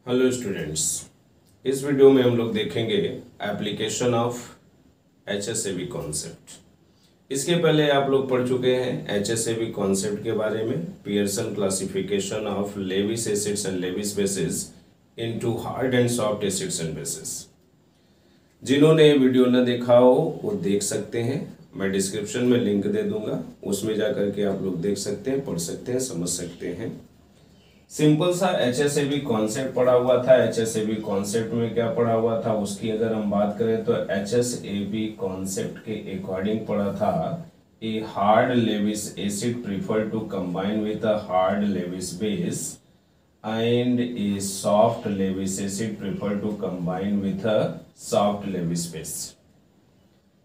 Hello students, इस video में हम लोग देखेंगे एप्लीकेशन ऑफ HSAB कॉन्सेप्ट। इसके पहले आप लोग पढ़ चुके हैं HSAB कॉन्सेप्ट के बारे में, Pearson classification of Lewis acids and Lewis bases into hard and soft acids and bases. जिन्होंने वीडियो न देखा हो वो देख सकते हैं, मैं डिस्क्रिप्शन में लिंक दे दूंगा, उसमें जा करके आप लोग देख सकते हैं, पढ़ सकते हैं, समझ सकते हैं। सिंपल सा HSAB कॉन्सेप्ट पढ़ा हुआ था। HSAB कॉन्सेप्ट में क्या पढ़ा हुआ था उसकी अगर हम बात करें तो HSAB कॉन्सेप्ट के अकॉर्डिंग पढ़ा था, a hard Lewis acid prefer to combine with a hard Lewis base and a soft Lewis acid prefer to combine with a soft Lewis base.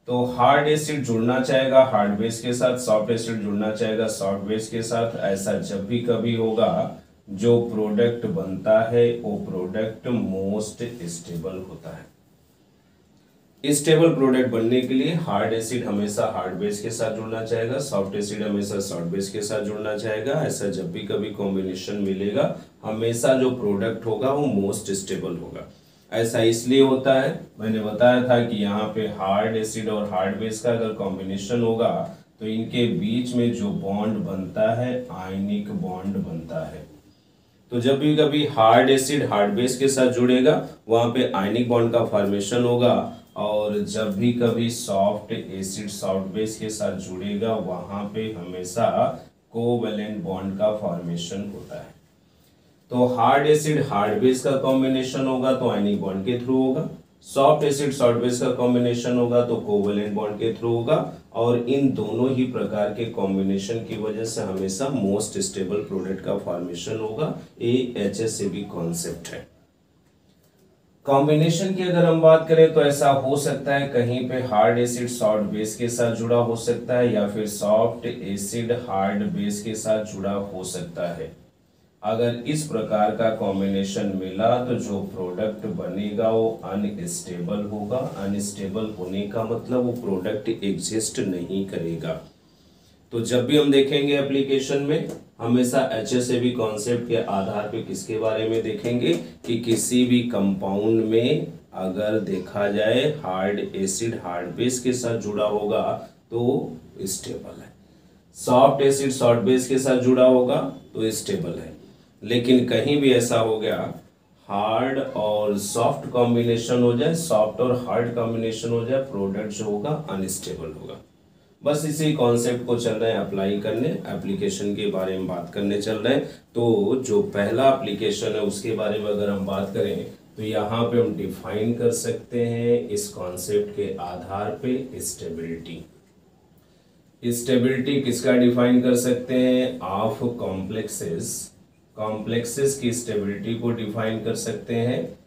तो हार्ड एसिड जुड़ना चाहेगा हार्ड बेस के साथ, soft acid जुड़ना चाहेगा soft base के साथ। ऐसा जब भी कभी होगा जो प्रोडक्ट बनता है वो प्रोडक्ट मोस्ट स्टेबल होता है। स्टेबल प्रोडक्ट बनने के लिए हार्ड एसिड हमेशा हार्ड बेस के साथ जुड़ना चाहेगा, सॉफ्ट एसिड हमेशा सॉफ्ट बेस के साथ जुड़ना चाहेगा। ऐसा जब भी कभी कॉम्बिनेशन मिलेगा हमेशा जो प्रोडक्ट होगा वो मोस्ट स्टेबल होगा। ऐसा इसलिए होता है, मैंने बताया था कि यहाँ पे हार्ड एसिड और हार्ड बेस का अगर कॉम्बिनेशन होगा तो इनके बीच में जो बॉन्ड बनता है आयनिक बॉन्ड बनता है। तो जब भी कभी हार्ड एसिड हार्ड बेस के साथ जुड़ेगा वहां पे आयनिक बॉन्ड का फॉर्मेशन होगा, और जब भी कभी सॉफ्ट एसिड सॉफ्ट बेस के साथ जुड़ेगा वहां पे हमेशा कोवैलेंट बॉन्ड का फॉर्मेशन होता है। तो हार्ड एसिड हार्ड बेस का कॉम्बिनेशन होगा तो आयनिक बॉन्ड के थ्रू होगा, सॉफ्ट एसिड सॉफ्ट बेस का कॉम्बिनेशन होगा तो कोवैलेंट बॉन्ड के थ्रू होगा, और इन दोनों ही प्रकार के कॉम्बिनेशन की वजह से हमेशा मोस्ट स्टेबल प्रोडक्ट का फॉर्मेशन होगा। ये HSAB कॉन्सेप्ट है। कॉम्बिनेशन की अगर हम बात करें तो ऐसा हो सकता है कहीं पे हार्ड एसिड सॉफ्ट बेस के साथ जुड़ा हो सकता है, या फिर सॉफ्ट एसिड हार्ड बेस के साथ जुड़ा हो सकता है। अगर इस प्रकार का कॉम्बिनेशन मिला तो जो प्रोडक्ट बनेगा वो अनस्टेबल होगा। अनस्टेबल होने का मतलब वो प्रोडक्ट एग्जिस्ट नहीं करेगा। तो जब भी हम देखेंगे एप्लीकेशन में हमेशा HSAB कॉन्सेप्ट के आधार पे किसके बारे में देखेंगे कि किसी भी कंपाउंड में अगर देखा जाए हार्ड एसिड हार्ड बेस के साथ जुड़ा होगा तो स्टेबल है, सॉफ्ट एसिड सॉफ्ट बेस के साथ जुड़ा होगा तो स्टेबल है। लेकिन कहीं भी ऐसा हो गया हार्ड और सॉफ्ट कॉम्बिनेशन हो जाए, सॉफ्ट और हार्ड कॉम्बिनेशन हो जाए, प्रोडक्ट जो होगा अनस्टेबल होगा। बस इसी कॉन्सेप्ट को चल रहे हैं अप्लाई करने, एप्लीकेशन के बारे में बात करने चल रहे हैं। तो जो पहला एप्लीकेशन है उसके बारे में अगर हम बात करें तो यहाँ पे हम डिफाइन कर सकते हैं इस कॉन्सेप्ट के आधार पे स्टेबिलिटी। स्टेबिलिटी किसका डिफाइन कर सकते हैं? Of complexes. कॉम्प्लेक्सेस की स्टेबिलिटी को डिफाइन कर सकते हैं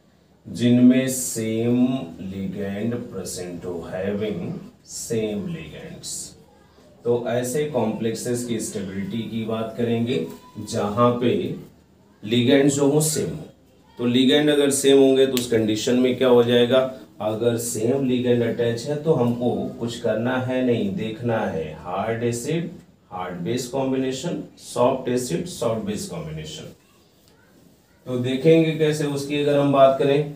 जिनमें सेम लिगेंड प्रेजेंट हो, हैविंग सेम लिगेंड्स। तो ऐसे कॉम्प्लेक्सेस की स्टेबिलिटी की बात करेंगे जहां पे लिगेंड जो हो सेम हो। तो लिगेंड अगर सेम होंगे तो उस कंडीशन में क्या हो जाएगा, अगर सेम लिगेंड अटैच है तो हमको कुछ करना है नहीं, देखना है hard acid hard base combination, soft acid soft base combination. तो देखेंगे कैसे उसकी अगर हम बात करें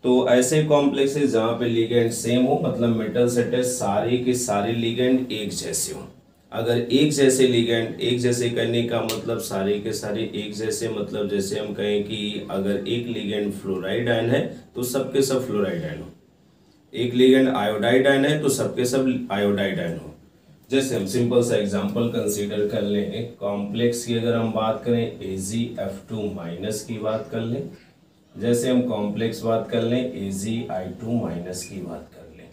तो ऐसे कॉम्प्लेक्सेस जहां पे लिगेंड सेम हो, मतलब मेटल अटैच सारे के सारे लिगेंड एक जैसे हो। अगर एक जैसे लिगेंड, एक जैसे करने का मतलब सारे के सारे एक जैसे, मतलब जैसे हम कहें कि अगर एक लिगेंड फ्लोराइड आयन है तो सबके सब फ्लोराइड आयन हो, एक लिगेंड आयोडाइड आयन है तो सबके सब आयोडाइड आयन हो। जैसे हम सिंपल सा एग्जांपल कंसीडर कर लें, कॉम्प्लेक्स की अगर हम बात करें AgF2- की बात कर लें, जैसे हम कॉम्प्लेक्स बात कर लें AgI2- की बात कर लें।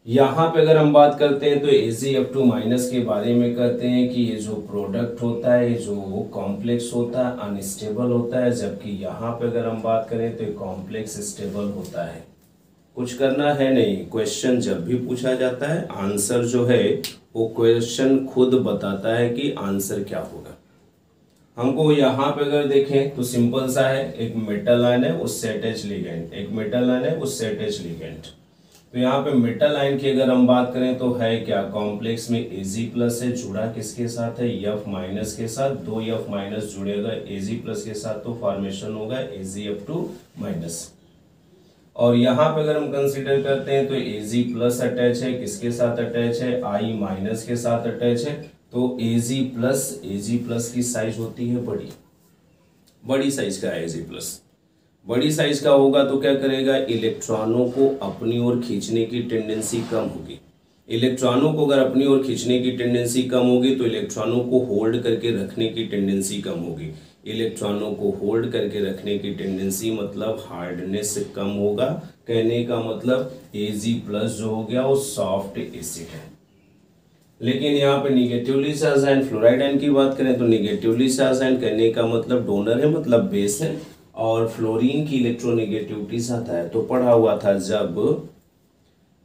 यहाँ पे अगर हम बात करते हैं तो AgF2- के बारे में कहते हैं कि ये जो प्रोडक्ट होता है, ये जो कॉम्प्लेक्स होता है अनस्टेबल होता है, जबकि यहाँ पे अगर हम बात करें तो कॉम्प्लेक्स स्टेबल होता है। कुछ करना है नहीं, क्वेश्चन जब भी पूछा जाता है आंसर जो है वो क्वेश्चन खुद बताता है कि आंसर क्या होगा। हमको यहाँ पे अगर देखें तो सिंपल सा है, एक मेटल आयन है उससे अटैच लिगेंड, एक मेटल आयन है उससे अटैच लिगेंड। तो यहाँ पे मेटल आयन की अगर हम बात करें तो है क्या, कॉम्प्लेक्स में Ag प्लस है, जुड़ा किसके साथ है, F माइनस के साथ, दो F माइनस जुड़ेगा Ag प्लस के साथ तो फॉर्मेशन होगा AgF2 माइनस। और यहाँ पे अगर हम कंसीडर करते हैं तो Ag प्लस अटैच है, किसके साथ अटैच है, I माइनस के साथ अटैच है। तो Ag प्लस की साइज होती है बड़ी साइज का है Ag प्लस। बड़ी साइज का होगा तो क्या करेगा, इलेक्ट्रॉनों को अपनी ओर खींचने की टेंडेंसी कम होगी। इलेक्ट्रॉनों को अगर अपनी ओर खींचने की टेंडेंसी कम होगी तो इलेक्ट्रॉनों को होल्ड करके रखने की टेंडेंसी कम होगी। इलेक्ट्रॉनों को होल्ड करके रखने की टेंडेंसी मतलब हार्डनेस कम होगा। कहने का मतलब Ag प्लस जो हो गया वो सॉफ्ट एसिड है। लेकिन यहाँ पे negatively charge ion, fluoride ion की बात करें तो निगेटिवली चार्ज आयन कहने का मतलब डोनर है, मतलब बेस है, और फ्लोरीन की इलेक्ट्रोनेगेटिविटी ज्यादा है। तो पढ़ा हुआ था जब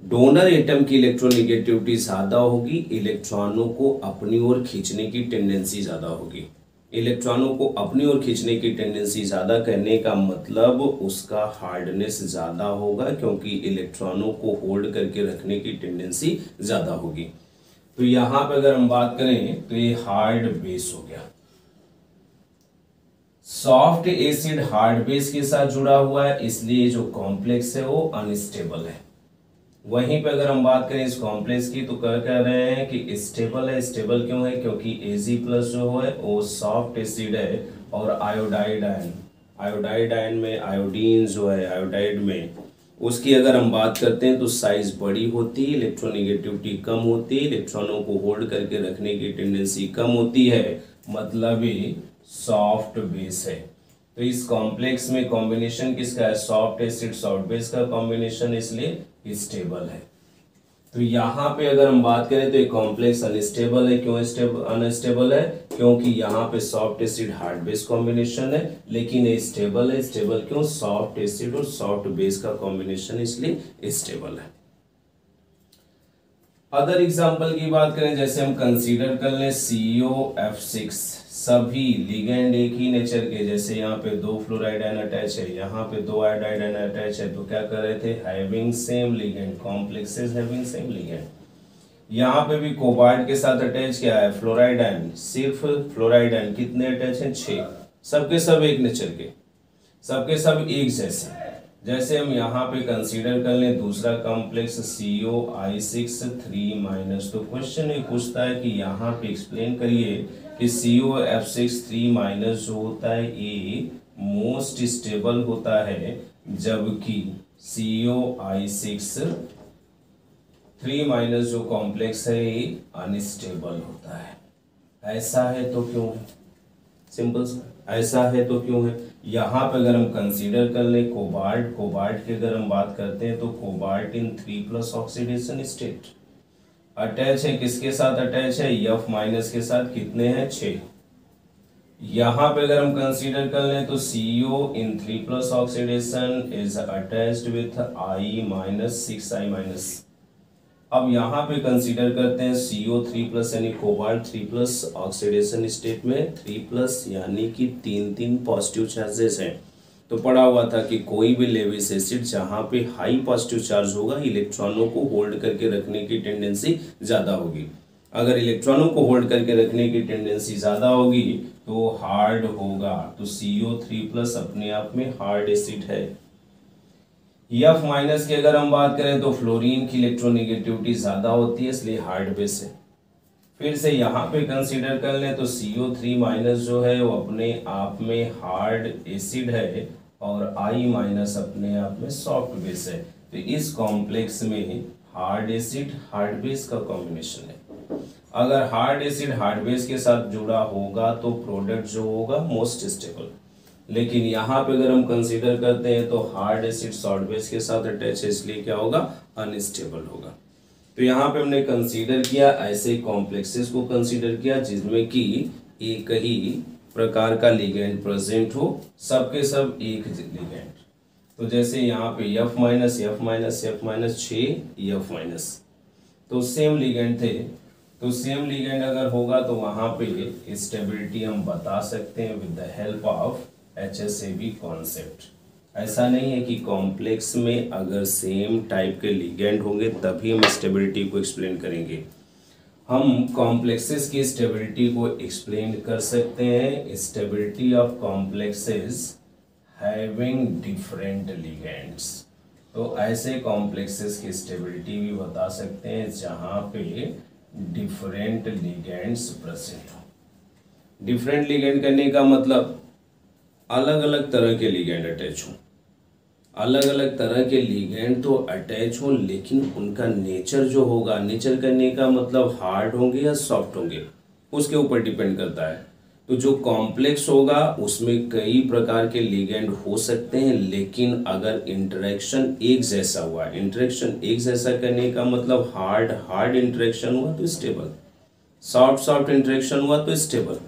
डोनर एटम की इलेक्ट्रोनेगेटिविटी ज्यादा होगी, इलेक्ट्रॉनों को अपनी ओर खींचने की टेंडेंसी ज्यादा होगी। इलेक्ट्रॉनों को अपनी ओर खींचने की टेंडेंसी ज्यादा करने का मतलब उसका हार्डनेस ज्यादा होगा, क्योंकि इलेक्ट्रॉनों को होल्ड करके रखने की टेंडेंसी ज्यादा होगी। तो यहां पर अगर हम बात करें तो ये हार्ड बेस हो गया। सॉफ्ट एसिड हार्ड बेस के साथ जुड़ा हुआ है, इसलिए जो कॉम्प्लेक्स है वो अनस्टेबल है। वहीं पे अगर हम बात करें इस कॉम्प्लेक्स की तो कह रहे हैं कि स्टेबल है। स्टेबल क्यों है, क्योंकि Ag प्लस जो है वो सॉफ्ट एसिड है, और आयोडाइड आयन में आयोडीन जो है, आयोडाइड में उसकी अगर हम बात करते हैं तो साइज बड़ी होती है, इलेक्ट्रोनेगेटिविटी कम होती है, इलेक्ट्रॉनों को होल्ड करके रखने की टेंडेंसी कम होती है, मतलब ये सॉफ्ट बेस है। तो इस कॉम्प्लेक्स में कॉम्बिनेशन किसका है, सॉफ्ट एसिड सॉफ्ट बेस का कॉम्बिनेशन, इसलिए स्टेबल है। तो यहाँ पे अगर हम बात करें तो ये कॉम्प्लेक्स अनस्टेबल है। क्यों अनस्टेबल है, क्योंकि यहाँ पे soft acid hard base combination है, लेकिन ये स्टेबल है। स्टेबल क्यों, सॉफ्ट एसिड और सॉफ्ट बेस का कॉम्बिनेशन, इसलिए स्टेबल है। अदर एग्जांपल की बात करें, जैसे हम कंसीडर कर लें COF6, सभी लिगेंड एक ही नेचर के, जैसे यहाँ पे दो फ्लोराइड आयन अटैच है, यहाँ पे दो आयोडाइड आयन अटैच है, तो क्या कर रहे थे, having same ligand, complexes having same ligand. यहाँ पे भी कोबाल्ट के साथ अटैच क्या है, फ्लोराइड आयन, सिर्फ फ्लोराइड आयन, कितने अटैच हैं, 6, सबके सब एक नेचर के, सबके सब एक जैसे। जैसे हम यहाँ पे कंसीडर कर लें दूसरा कॉम्प्लेक्स COI6 3-, तो क्वेश्चन ये पूछता है कि यहाँ पे एक्सप्लेन करिए कि COF6 3- जो होता है ये मोस्ट स्टेबल होता है, जबकि COI6 3- जो कॉम्प्लेक्स है ये अनस्टेबल होता है। ऐसा है तो क्यों है, सिंपल सा, ऐसा है तो क्यों है। यहाँ पे अगर हम कंसीडर कर ले कोबाल्ट की अगर हम बात करते हैं तो कोबाल्ट इन 3+ ऑक्सीडेशन स्टेट अटैच है, किसके साथ अटैच है, F- के साथ, कितने हैं, 6। यहाँ पे अगर हम कंसीडर कर लें तो CO in 3+ oxidation is attached with I- 6I-। अब यहाँ पे कंसीडर करते हैं CO3+ यानी कोबाल्ट 3+ ऑक्सीडेशन स्टेट में 3+, यानी कि 3 पॉजिटिव चार्जेस हैं। तो पढ़ा हुआ था कि कोई भी लेविस एसिड जहाँ पे हाई पॉजिटिव चार्ज होगा, इलेक्ट्रॉनों को होल्ड करके रखने की टेंडेंसी ज़्यादा होगी। अगर इलेक्ट्रॉनों को होल्ड करके रखने की टेंडेंसी ज़्यादा होगी तो हार्ड होगा। तो CO3+ अपने आप में हार्ड एसिड है। F- की अगर हम बात करें तो फ्लोरीन की इलेक्ट्रोनेगेटिविटी ज्यादा होती है, इसलिए हार्ड बेस है। फिर से यहाँ पे कंसीडर कर लें तो CO3- जो है वो अपने आप में हार्ड एसिड है, और I- अपने आप में सॉफ्ट बेस है। तो इस कॉम्प्लेक्स में हार्ड एसिड हार्ड बेस का कॉम्बिनेशन है। अगर हार्ड एसिड हार्ड बेस के साथ जुड़ा होगा तो प्रोडक्ट जो होगा मोस्ट स्टेबल। लेकिन यहाँ पे अगर हम कंसीडर करते हैं तो हार्ड एसिड सॉल्ट बेस के साथ अटैच है, इसलिए क्या होगा, अनस्टेबल होगा। तो यहाँ पे हमने कंसीडर किया ऐसे कॉम्प्लेक्सेस को कंसीडर किया जिसमें कि एक ही प्रकार का लिगेंड प्रेजेंट हो, सबके सब एक लिगेंड। तो जैसे यहाँ पे F-, 6 F-, तो सेम लिगेंड थे। तो सेम लिगेंड अगर होगा तो वहां पे स्टेबिलिटी हम बता सकते हैं with the help of HSAB concept. ऐसा नहीं है कि कॉम्प्लेक्स में अगर सेम टाइप के लिगेंड होंगे तभी हम स्टेबिलिटी को एक्सप्लेन करेंगे। हम कॉम्प्लेक्सेस की स्टेबिलिटी को एक्सप्लेन कर सकते हैं stability of complexes having different ligands. तो ऐसे कॉम्प्लेक्सेस की स्टेबिलिटी भी बता सकते हैं जहां पे डिफरेंट लिगेंड्स प्रेजेंट हो। डिफरेंट लिगेंड करने का मतलब अलग अलग तरह के लिगेंड अटैच हों। अलग अलग तरह के लिगेंड तो अटैच हों, लेकिन उनका नेचर जो होगा, नेचर करने का मतलब हार्ड होंगे या सॉफ्ट होंगे, उसके ऊपर डिपेंड करता है। तो जो कॉम्प्लेक्स होगा उसमें कई प्रकार के लिगेंड हो सकते हैं, लेकिन अगर इंटरेक्शन एक जैसा हुआ, इंटरेक्शन एक जैसा करने का मतलब हार्ड हार्ड इंटरेक्शन हुआ तो स्टेबल, सॉफ्ट सॉफ्ट इंटरेक्शन हुआ तो स्टेबल।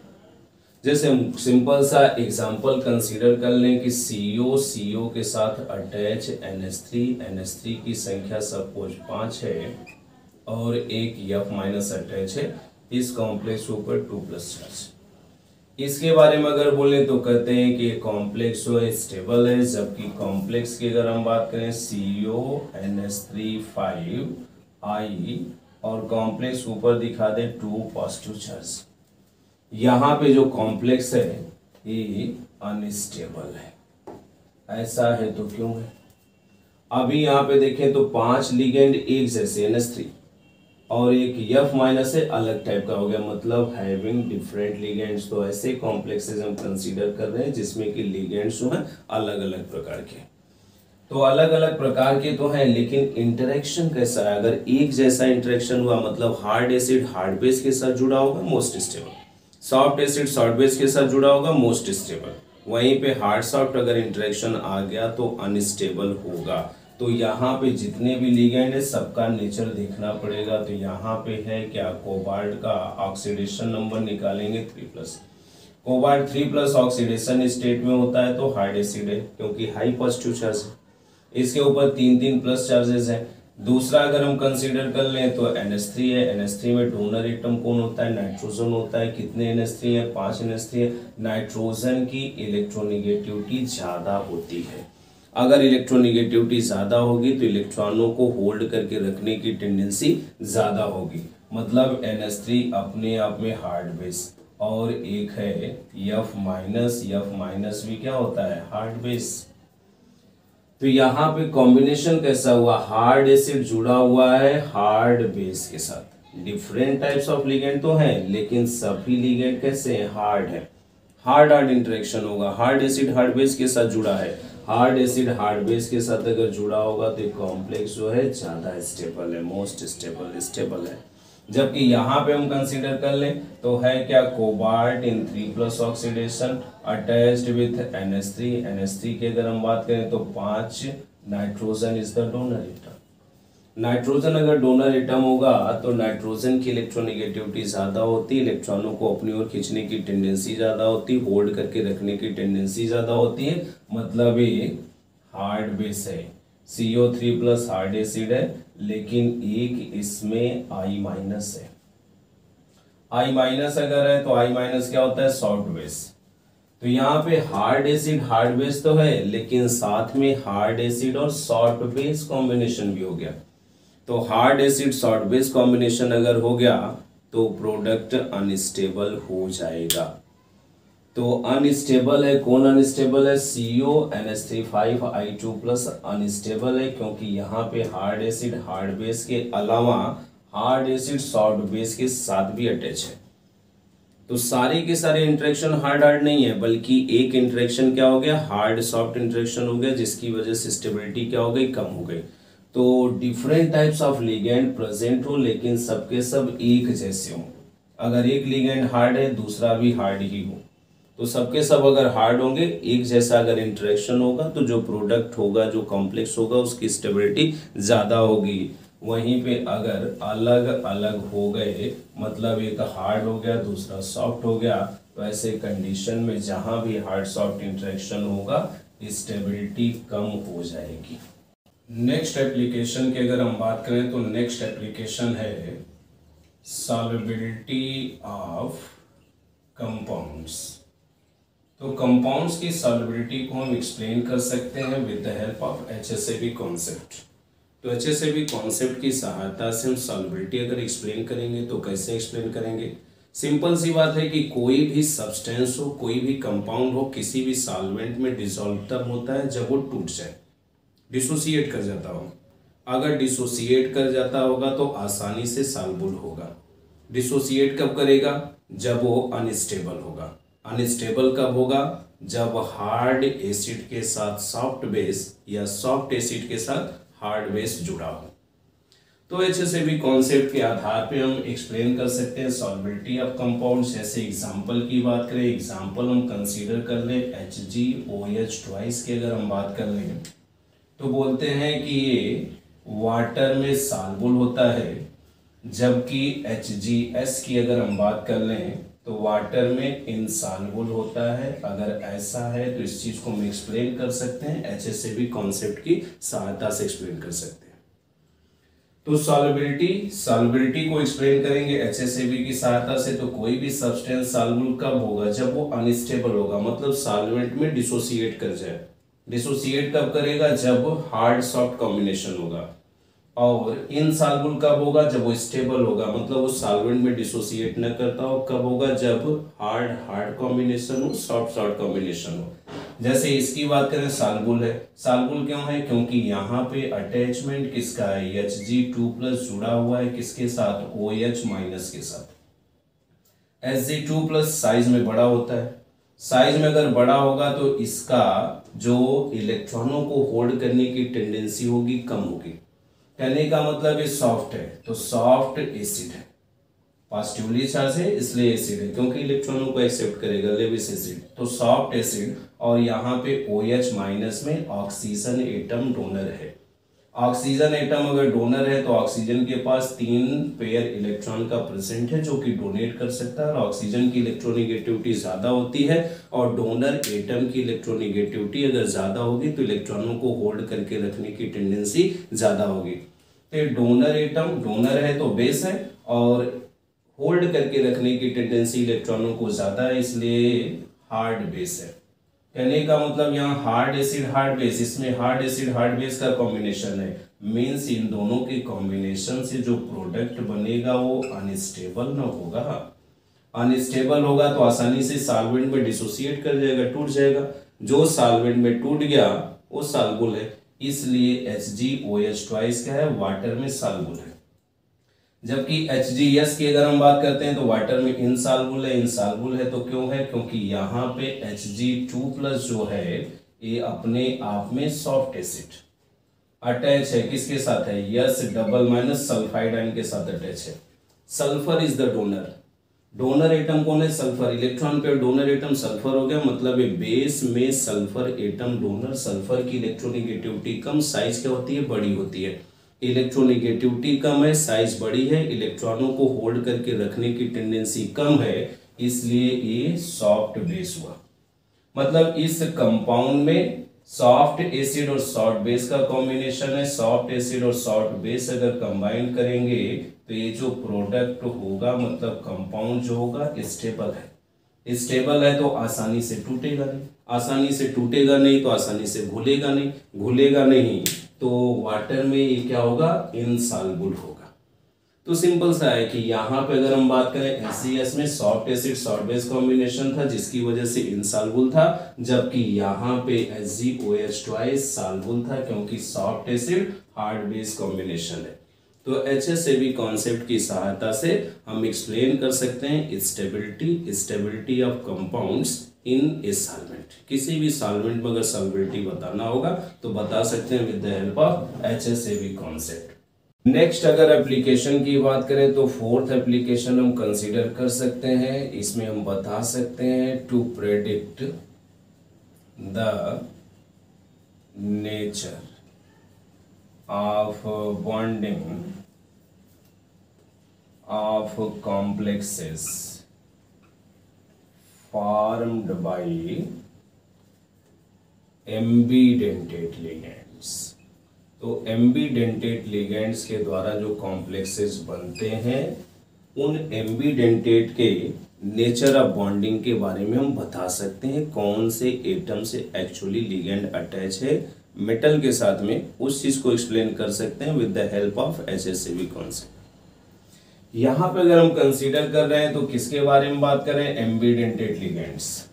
जैसे हम सिंपल सा एग्जांपल कंसीडर कर लें कि CO के साथ अटैच NH3 की संख्या सपोज 5 है और एक F- अटैच है, इस कॉम्प्लेक्स के ऊपर 2+ चार्ज। इसके बारे में अगर बोलें तो कहते हैं कि कॉम्प्लेक्स जो है स्टेबल है, जबकि कॉम्प्लेक्स की अगर हम बात करें CONH3 5I और कॉम्प्लेक्स ऊपर दिखा दे 2 पॉजिटिव चार्ज। यहाँ पे जो कॉम्प्लेक्स है ये अनस्टेबल है। ऐसा है तो क्यों है? अभी यहाँ पे देखें तो 5 लिगेंड एक जैसे NH3 और एक F- है, अलग टाइप का हो गया, मतलब हैविंग डिफरेंट लिगेंड्स। तो ऐसे कॉम्प्लेक्सेस हम कंसीडर कर रहे हैं जिसमें कि लिगेंड्स जो हैं अलग अलग प्रकार के। तो अलग अलग प्रकार के तो हैं, लेकिन इंटरेक्शन कैसा है? अगर एक जैसा इंटरेक्शन हुआ मतलब हार्ड एसिड हार्ड बेस के साथ जुड़ा होगा, most stable. Soft acid soft base के साथ जुड़ा होगा, मोस्ट स्टेबल। वहीं पे हार्ड सॉफ्ट अगर इंटरेक्शन आ गया तो अनस्टेबल होगा। तो यहाँ पे जितने भी लिगेंड है सबका नेचर देखना पड़ेगा। तो यहाँ पे है क्या, कोबाल्ट का ऑक्सीडेशन नंबर निकालेंगे 3+। कोबाल्ट 3+ ऑक्सीडेशन स्टेट में होता है तो हार्ड एसिड है, क्योंकि हाई पॉजिटिव चार्ज है। इसके ऊपर 3+ चार्जेस हैं। दूसरा अगर हम कंसीडर कर लें तो NH3 है। NH3 में डोनर एटम कौन होता है? नाइट्रोजन होता है। कितने NH3 है? 5 NH3 है। नाइट्रोजन की इलेक्ट्रोनिगेटिविटी ज़्यादा होती है। अगर इलेक्ट्रोनिगेटिविटी ज़्यादा होगी तो इलेक्ट्रॉनों को होल्ड करके रखने की टेंडेंसी ज़्यादा होगी। मतलब NH3 अपने आप में हार्ड बेस, और एक है F- भी क्या होता है? Hard base. तो यहाँ पे कॉम्बिनेशन कैसा हुआ? हार्ड एसिड जुड़ा हुआ है हार्ड बेस के साथ। डिफरेंट टाइप्स ऑफ लिगेंड तो हैं, लेकिन सभी लिगेंड कैसे हैं? हार्ड है। हार्ड हार्ड इंटरेक्शन होगा। हार्ड एसिड हार्ड बेस के साथ जुड़ा है, हार्ड एसिड हार्ड बेस के साथ अगर जुड़ा होगा तो कॉम्प्लेक्स जो है ज्यादा स्टेबल है, मोस्ट स्टेबल है। जबकि यहाँ पे हम कंसीडर कर लें तो है क्या, cobalt in 3+ oxidation attached with NH3 की अगर हम बात करें तो 5 nitrogen is the donor atom. Nitrogen अगर डोनर एटम होगा तो नाइट्रोजन की इलेक्ट्रोनिगेटिविटी ज़्यादा होती, इलेक्ट्रॉनों को अपनी ओर खींचने की टेंडेंसी ज़्यादा होती, होल्ड करके रखने की टेंडेंसी ज़्यादा होती है। मतलब ये हार्ड बेस है। CO3+ हार्ड एसिड है, लेकिन एक इसमें I- है। I- अगर है तो I- क्या होता है? Soft base. तो यहाँ पे हार्ड एसिड हार्ड बेस तो है, लेकिन साथ में हार्ड एसिड और सॉफ्ट बेस कॉम्बिनेशन भी हो गया। तो hard acid soft base combination अगर हो गया तो प्रोडक्ट अनस्टेबल हो जाएगा। तो अनस्टेबल है, कौन अनस्टेबल है? CONH3 5I2+ अनस्टेबल है, क्योंकि यहाँ पे हार्ड एसिड हार्ड बेस के अलावा हार्ड एसिड सॉफ्ट बेस के साथ भी अटैच है। तो सारे के सारे इंटरेक्शन हार्ड हार्ड नहीं है, बल्कि एक इंटरेक्शन क्या हो गया? हार्ड सॉफ्ट इंटरेक्शन हो गया, जिसकी वजह से स्टेबिलिटी क्या हो गई? कम हो गई। तो different types of ligand present हो, लेकिन सबके सब एक जैसे हो। अगर एक लिगेंड हार्ड है दूसरा भी हार्ड ही हो, तो सबके सब अगर हार्ड होंगे, एक जैसा अगर इंटरेक्शन होगा तो जो प्रोडक्ट होगा, जो कॉम्प्लेक्स होगा, उसकी स्टेबिलिटी ज़्यादा होगी। वहीं पे अगर अलग अलग हो गए, मतलब एक हार्ड हो गया दूसरा सॉफ्ट हो गया, तो ऐसे कंडीशन में जहां भी हार्ड सॉफ्ट इंटरेक्शन होगा स्टेबिलिटी कम हो जाएगी। नेक्स्ट एप्लीकेशन की अगर हम बात करें तो नेक्स्ट एप्लीकेशन है सॉल्युबिलिटी ऑफ कंपाउंड्स। तो कंपाउंड्स की सॉल्युबिलिटी को हम एक्सप्लेन कर सकते हैं with the help of HSAB concept. तो HSAB कॉन्सेप्ट की सहायता से हम सॉल्युबिलिटी अगर एक्सप्लेन करेंगे तो कैसे एक्सप्लेन करेंगे? सिंपल सी बात है कि कोई भी सब्सटेंस हो, कोई भी कंपाउंड हो, किसी भी सॉल्वेंट में डिसॉल्व तब होता है जब वो टूट जाए, डिसोसिएट कर जाता हो। अगर डिसोसिएट कर जाता होगा तो आसानी से सॉल्युबल होगा। डिसोसिएट कब करेगा? जब वो अनस्टेबल होगा। अनस्टेबल कब होगा? जब हार्ड एसिड के साथ सॉफ्ट बेस या सॉफ्ट एसिड के साथ हार्ड बेस जुड़ा हो। तो HSAB कॉन्सेप्ट के आधार पे हम एक्सप्लेन कर सकते हैं सॉल्युबिलिटी ऑफ कंपाउंड्स। जैसे एग्जांपल की बात करें, एग्जांपल हम कंसीडर कर ले HgOH ट्वाइस की अगर हम बात कर लें तो बोलते हैं कि ये वाटर में सॉल्युबल होता है, जबकि HgS की अगर हम बात कर लें तो वाटर में इनसॉल्युबल होता है। अगर ऐसा है तो इस चीज को हम एक्सप्लेन कर सकते हैं, HSAB कॉन्सेप्ट की सहायता से एक्सप्लेन कर सकते हैं। तो सॉल्युबिलिटी को एक्सप्लेन करेंगे HSAB की सहायता से। तो कोई भी सब्सटेंस सॉल्युबल कब होगा? जब वो अनस्टेबल होगा, मतलब सॉल्वेंट में डिसोसिएट कर जाए। डिसोसिएट कब करेगा? जब हार्ड सॉफ्ट कॉम्बिनेशन होगा। और इनसॉल्युबल कब होगा? जब वो स्टेबल होगा, मतलब वो सॉल्वेंट में डिसोसिएट न करता हो। कब होगा? जब हार्ड कॉम्बिनेशन हो, सॉफ्ट कॉम्बिनेशन हो। जैसे इसकी बात करें, सॉल्युबल है। सॉल्युबल क्यों है? क्योंकि यहाँ पे अटैचमेंट किसका है? Hg2+ जुड़ा हुआ है किसके साथ? OH- के साथ। Hg2+ साइज में बड़ा होता है। साइज में अगर बड़ा होगा तो इसका जो इलेक्ट्रॉनों को होल्ड करने की टेंडेंसी होगी कम होगी। कहने का मतलब ये सॉफ्ट है, तो सॉफ्ट एसिड है। पॉजिटिवली चार्ज है इसलिए एसिड है, क्योंकि इलेक्ट्रॉनों को एक्सेप्ट करेगा, लेविस एसिड। तो सॉफ्ट एसिड, और यहाँ पे OH- में ऑक्सीजन एटम डोनर है। ऑक्सीजन एटम अगर डोनर है तो ऑक्सीजन के पास 3 पेयर इलेक्ट्रॉन का प्रेजेंट है जो कि डोनेट कर सकता है। और ऑक्सीजन की इलेक्ट्रोनिगेटिविटी ज्यादा होती है, और डोनर एटम की इलेक्ट्रोनिगेटिविटी अगर ज्यादा होगी तो इलेक्ट्रॉनों को होल्ड करके रखने की टेंडेंसी ज्यादा होगी। तो डोनर एटम, डोनर है तो बेस है, और होल्ड करके रखने की टेंडेंसी इलेक्ट्रॉनों को ज्यादा है, इसलिए हार्ड बेस है। कहने का मतलब यहाँ हार्ड एसिड हार्ड बेस, इसमें हार्ड एसिड हार्ड बेस का कॉम्बिनेशन है। मींस इन दोनों के कॉम्बिनेशन से जो प्रोडक्ट बनेगा वो अनस्टेबल न होगा। अनस्टेबल होगा तो आसानी से सॉल्वेंट में डिसोसिएट कर जाएगा, टूट जाएगा। जो सॉल्वेंट में टूट गया वो सॉल्युबल है, इसलिए HgOH ट्वाइस क्या है? वाटर में सॉल्युबल है। जबकि HgS की अगर हम बात करते हैं तो वाटर में इनसॉल्युबल है। इनसॉल्युबल है तो क्यों है? क्योंकि यहाँ पे Hg2+ जो है ये अपने आप में सॉफ्ट एसिड अटैच है। किसके साथ है? S- सल्फाइड आयन के साथ अटैच है। Sulphur is the donor. Donor atom कौन है? सल्फर। इलेक्ट्रॉन पे डोनर एटम सल्फर हो गया, मतलब ये बेस में सल्फर एटम डोनर। सल्फर की इलेक्ट्रोनिगेटिविटी कम, साइज क्या होती है? बड़ी होती है। इलेक्ट्रोनिगेटिविटी कम है, साइज बड़ी है, इलेक्ट्रॉनों को होल्ड करके रखने की टेंडेंसी कम है, इसलिए ये सॉफ्ट बेस हुआ। मतलब इस कंपाउंड में सॉफ्ट एसिड और सॉफ्ट बेस का कॉम्बिनेशन है। सॉफ्ट एसिड और सॉफ्ट बेस अगर कंबाइन करेंगे तो ये जो प्रोडक्ट होगा, मतलब कंपाउंड जो होगा, स्टेबल है। स्टेबल है तो आसानी से टूटेगा नहीं, आसानी से टूटेगा नहीं तो आसानी से घुलेगा नहीं, घुलेगा नहीं तो वाटर में ये क्या होगा? इनसॉल्युबल होगा। तो सिंपल सा है कि यहाँ पे अगर हम बात करें HCS में soft acid soft base combination था जिसकी वजह से इनसॉल्युबल था, जबकि यहाँ पे HgOH ट्वाइस सॉल्युबल था क्योंकि soft acid hard base combination है। तो HSAB कॉन्सेप्ट की सहायता से हम एक्सप्लेन कर सकते हैं stability of compounds in a solvent. किसी भी सॉल्वेंट में अगर सॉल्युबिलिटी बताना होगा तो बता सकते हैं with the help of HSAB concept. Next अगर एप्लीकेशन की बात करें तो फोर्थ एप्लीकेशन हम कंसीडर कर सकते हैं। इसमें हम बता सकते हैं to predict the nature of bonding of complexes formed by ambidentate ligands. तो एम्बीडेंटेट लिगेंड्स के द्वारा जो कॉम्प्लेक्सेस बनते हैं, उन एम्बीडेंटेट के नेचर ऑफ बॉन्डिंग के बारे में हम बता सकते हैं, कौन से एटम से एक्चुअली लिगेंड अटैच है मेटल के साथ में, उस चीज को एक्सप्लेन कर सकते हैं with the help of HCV concept. यहाँ पे अगर हम कंसीडर कर रहे हैं तो किसके बारे में बात कर रहे हैं, एम्बीडेंटेड लिगेंड्स।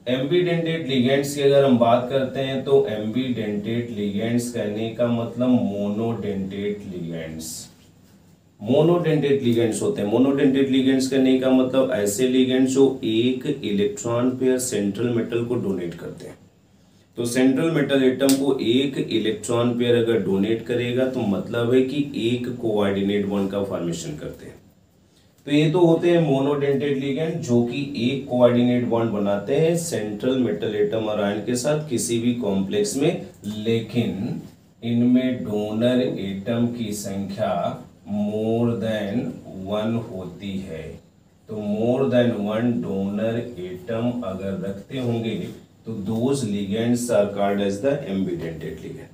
एम्बीडेंटेड लिगेंड्स की अगर हम बात करते हैं तो एम्बीडेंटेड लिगेंड्स कहने का मतलब मोनोडेंटेड लिगेंड्स। मोनोडेंटेड लिगेंड्स होते हैं। मोनोडेंटेड लिगेंड्स करने का मतलब ऐसे लिगेंड्स जो एक इलेक्ट्रॉन पेयर सेंट्रल मेटल को डोनेट करते हैं। तो सेंट्रल मेटल एटम को एक इलेक्ट्रॉन पेयर अगर डोनेट करेगा तो मतलब है कि एक कोऑर्डिनेट बॉन्ड का फॉर्मेशन करते हैं। तो ये तो होते हैं मोनोडेंटेड लिगेंड जो कि एक कोऑर्डिनेट बॉन्ड बनाते हैं सेंट्रल मेटल एटम और आयन के साथ किसी भी कॉम्प्लेक्स में, लेकिन इनमें डोनर एटम की संख्या मोर देन 1 होती है। तो मोर देन 1 डोनर एटम अगर रखते होंगे तो those ligands are called as the ambidentate ligand.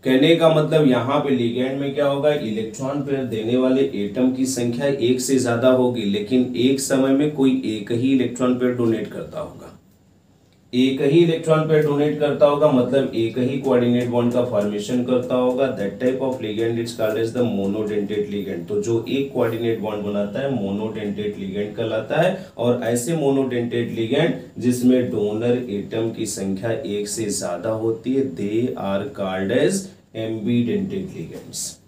कहने का मतलब यहाँ पे लिगेंड में क्या होगा, इलेक्ट्रॉन पेयर देने वाले एटम की संख्या एक से ज्यादा होगी, लेकिन एक समय में कोई एक ही इलेक्ट्रॉन पेयर डोनेट करता होगा। एक ही इलेक्ट्रॉन पेयर डोनेट करता होगा मतलब एक ही कोऑर्डिनेट बॉन्ड का फॉर्मेशन करता होगा। That type of ligand is called as the monodentate ligand. तो जो एक कोऑर्डिनेट बॉन्ड बनाता है मोनोडेंटेड लिगेंड कहलाता है। और ऐसे मोनोडेंटेड लिगेंड जिसमें डोनर एटम की संख्या एक से ज्यादा होती है, they are called as ambidentate ligands.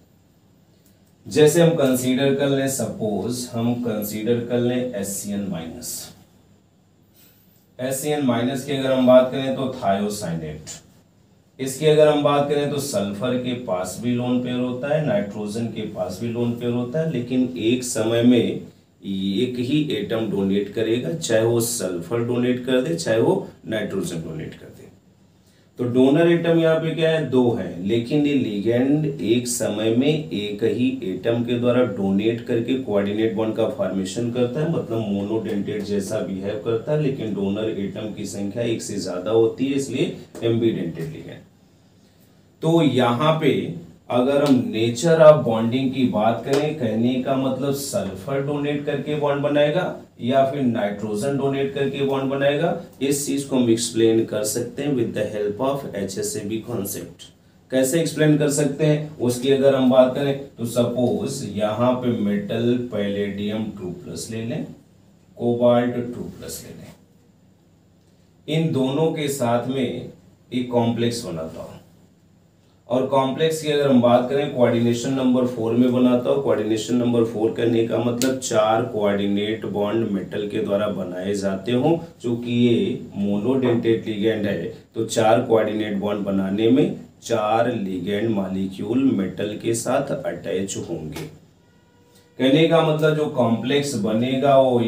जैसे हम कंसीडर कर लें, सपोज हम कंसीडर कर लें SCN-। SCN- की अगर हम बात करें तो थायोसाइनेट। इसकी अगर हम बात करें तो सल्फर के पास भी लोन पेयर होता है, नाइट्रोजन के पास भी लोन पेयर होता है, लेकिन एक समय में एक ही एटम डोनेट करेगा, चाहे वो सल्फर डोनेट कर दे चाहे वो नाइट्रोजन डोनेट कर दे। तो डोनर एटम यहाँ पे क्या है, 2 है, लेकिन ये लिगेंड एक समय में एक ही एटम के द्वारा डोनेट करके कोऑर्डिनेट बॉन्ड का फॉर्मेशन करता है, मतलब मोनोडेंटेड जैसा बिहेव करता है, लेकिन डोनर एटम की संख्या एक से ज्यादा होती है, इसलिए एम्बीडेंटेड लिगेंड। तो यहाँ पे अगर हम नेचर ऑफ बॉन्डिंग की बात करें, कहने का मतलब सल्फर डोनेट करके बॉन्ड बनाएगा या फिर नाइट्रोजन डोनेट करके बॉन्ड बनाएगा, इस चीज को हम एक्सप्लेन कर सकते हैं with the help of HCV concept. कैसे एक्सप्लेन कर सकते हैं उसकी अगर हम बात करें तो सपोज यहाँ पे मेटल पैलेडियम 2+ ले लें, कोबाल्ट 2+ ले लें, इन दोनों के साथ में एक कॉम्प्लेक्स बनाता हूं। और कॉम्प्लेक्स की अगर हम बात करें कोऑर्डिनेशन नंबर 4 में बनाता हूं। कोऑर्डिनेशन नंबर 4 करने का मतलब 4 कोऑर्डिनेट बॉन्ड मेटल के द्वारा बनाए जाते हो, चूंकि ये मोनोडेंटेड लिगेंड है तो 4 कोऑर्डिनेट बॉन्ड बनाने में 4 लिगेंड मॉलिक्यूल मेटल के साथ अटैच होंगे। कहने का मतलब जो कॉम्प्लेक्स बनेगा वो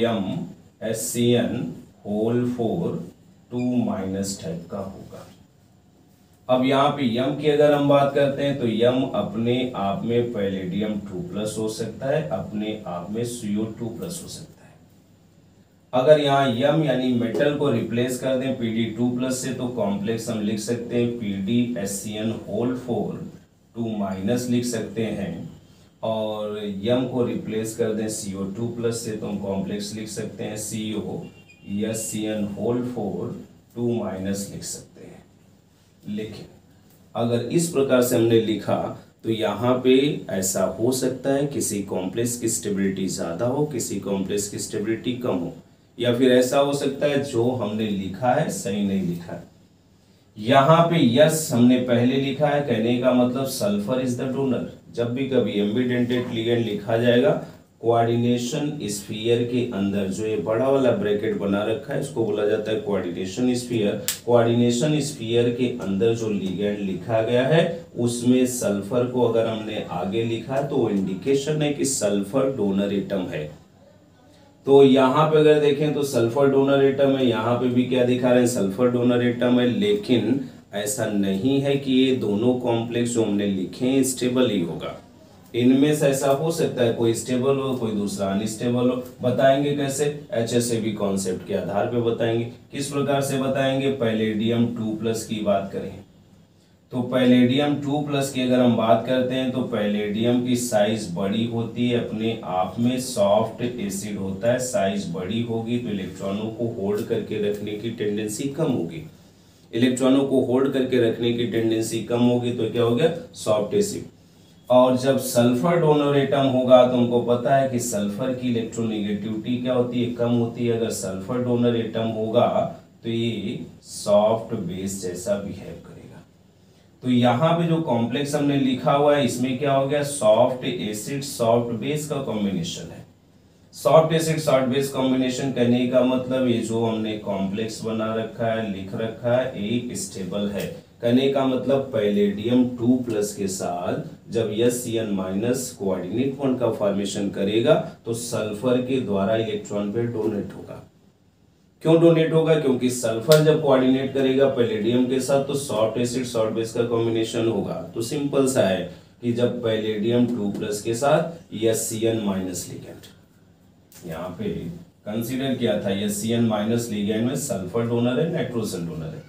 SCN4 2- टाइप का होगा। अब यहाँ पे यम की अगर हम बात करते हैं तो यम अपने आप में पैलेडियम 2+ हो सकता है, अपने आप में CO2+ हो सकता है। अगर यहाँ यम यानी मेटल को रिप्लेस कर दें Pd2+ से तो कॉम्प्लेक्स हम लिख सकते हैं PdSCN4 2- लिख सकते हैं। और यम को रिप्लेस कर दें CO2+ से तो हम कॉम्प्लेक्स लिख सकते हैं COSCN4 2- लिख सकते हैं। लेकिन अगर इस प्रकार से हमने लिखा तो यहाँ पे ऐसा हो सकता है किसी कॉम्प्लेक्स की स्टेबिलिटी ज़्यादा हो, किसी कॉम्प्लेक्स की स्टेबिलिटी कम हो, या फिर ऐसा हो सकता है जो हमने लिखा है सही नहीं लिखा है। यहाँ पे यस हमने पहले लिखा है, कहने का मतलब सल्फर इज द डोनर। जब भी कभी एम्बीडेंटेड लिगेंड लिखा जाएगा कोऑर्डिनेशन स्फीयर के अंदर जो ये बड़ा वाला ब्रैकेट बना रखा है इसको बोला जाता है कोऑर्डिनेशन स्फीयर। कोऑर्डिनेशन स्फीयर के अंदर जो लिगेंड लिखा गया है उसमें सल्फर को अगर हमने आगे लिखा तो इंडिकेशन है कि सल्फर डोनर एटम है। तो यहाँ पे अगर देखें तो सल्फर डोनर एटम है, यहाँ पे भी क्या दिखा रहे हैं सल्फर डोनर एटम है, लेकिन ऐसा नहीं है कि ये दोनों कॉम्प्लेक्स जो हमने लिखे हैं स्टेबल ही होगा। इनमें से ऐसा हो सकता है कोई स्टेबल हो कोई दूसरा अनस्टेबल हो। बताएंगे कैसे, HCV कॉन्सेप्ट के आधार पे बताएंगे। किस प्रकार से बताएंगे, पैलेडियम 2+ की बात करें तो पैलेडियम 2+ की अगर हम बात करते हैं तो पैलेडियम की साइज बड़ी होती है, अपने आप में सॉफ्ट एसिड होता है, साइज बड़ी होगी तो इलेक्ट्रॉनों को होल्ड करके रखने की टेंडेंसी कम होगी। इलेक्ट्रॉनों को होल्ड करके रखने की टेंडेंसी कम होगी तो क्या हो गया, सॉफ्ट एसिड। और जब सल्फर डोनर एटम होगा तो हमको पता है कि सल्फर की इलेक्ट्रोनेगेटिविटी क्या होती है, कम होती है। अगर सल्फर डोनर एटम होगा तो ये सॉफ्ट बेस जैसा बिहेव करेगा। तो यहाँ पे जो कॉम्प्लेक्स हमने लिखा हुआ है इसमें क्या हो गया, सॉफ्ट एसिड सॉफ्ट बेस का कॉम्बिनेशन है। Soft acid soft base combination करने का मतलब ये जो हमने कॉम्प्लेक्स बना रखा है, लिख रखा है, एक स्टेबल है। करने का मतलब पैलेडियम 2+ के साथ जब SCN- कोऑर्डिनेट बॉन्ड का फॉर्मेशन करेगा तो सल्फर के द्वारा इलेक्ट्रॉन पे डोनेट होगा। क्यों डोनेट होगा, क्योंकि सल्फर जब कोऑर्डिनेट करेगा पैलेडियम के साथ तो सॉफ्ट एसिड सॉफ्ट बेस का कॉम्बिनेशन होगा। तो सिंपल सा है कि जब पैलेडियम 2+ के साथ SCN- लिगेंड, यहाँ पे कंसीडर किया था SCN- लिगेंड में सल्फर डोनर है, नाइट्रोजन डोनर है।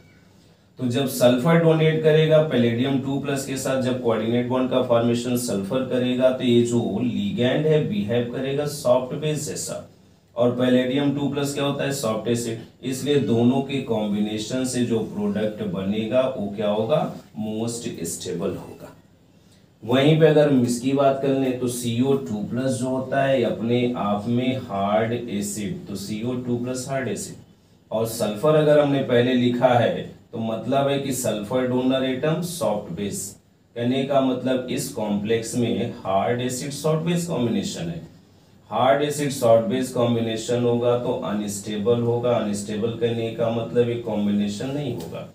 तो जब सल्फर डोनेट करेगा पैलेडियम 2+ के साथ, जब कोऑर्डिनेट बॉन्ड का फॉर्मेशन सल्फर करेगा तो ये जो लिगेंड है बिहेव करेगा सॉफ्ट बेस जैसा। और पैलेडियम 2+ क्या होता है, सॉफ्ट एसिड, इसलिए दोनों के कॉम्बिनेशन से जो प्रोडक्ट बनेगा वो क्या होगा, मोस्ट स्टेबल होगा। वहीं पे अगर हम इसकी बात कर लें तो CO2+ जो होता है अपने आप में हार्ड एसिड, तो CO2+ हार्ड एसिड। और सल्फर अगर हमने पहले लिखा है तो मतलब है कि sulphur donor atom soft base. कहने का मतलब इस कॉम्प्लेक्स में hard acid soft base combination है। Hard acid soft base combination होगा तो अनस्टेबल होगा। अनस्टेबल करने का मतलब ये कॉम्बिनेशन नहीं होगा,